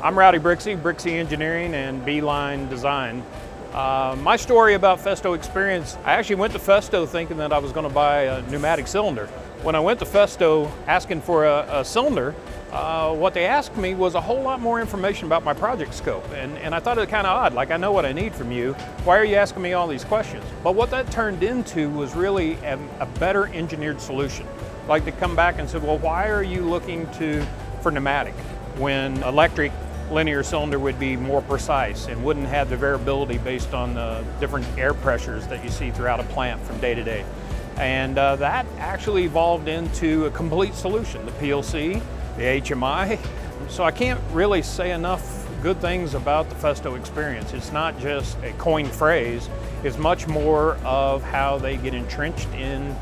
I'm Rowdy Brixey, Brixey Engineering and Beeline Design. My story about Festo experience, I actually went to Festo thinking that I was going to buy a pneumatic cylinder. When I went to Festo asking for a cylinder, what they asked me was a whole lot more information about my project scope. And I thought it kind of odd, like I know what I need from you, why are you asking me all these questions? But what that turned into was really a better engineered solution. Like they come back and said, well, why are you looking for pneumatic when electric linear cylinder would be more precise and wouldn't have the variability based on the different air pressures that you see throughout a plant from day to day. And that actually evolved into a complete solution, the PLC, the HMI. So I can't really say enough good things about the Festo experience. It's not just a coined phrase, it's much more of how they get entrenched in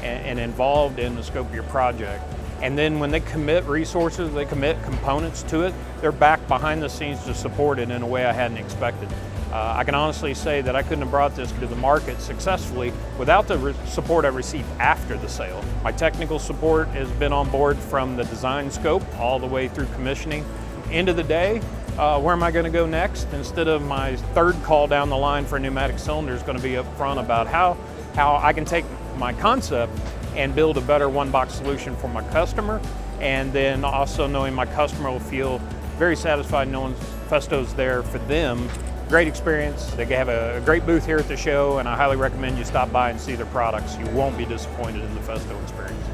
and involved in the scope of your project. And then when they commit resources, they commit components to it, they're back behind the scenes to support it in a way I hadn't expected. I can honestly say that I couldn't have brought this to the market successfully without the support I received after the sale. My technical support has been on board from the design scope all the way through commissioning. End of the day, where am I going to go next? Instead of my third call down the line for a pneumatic cylinder is going to be up front about how I can take my concept and build a better one-box solution for my customer, and then also knowing my customer will feel very satisfied knowing Festo's there for them. Great experience. They have a great booth here at the show, and I highly recommend you stop by and see their products. You won't be disappointed in the Festo experience.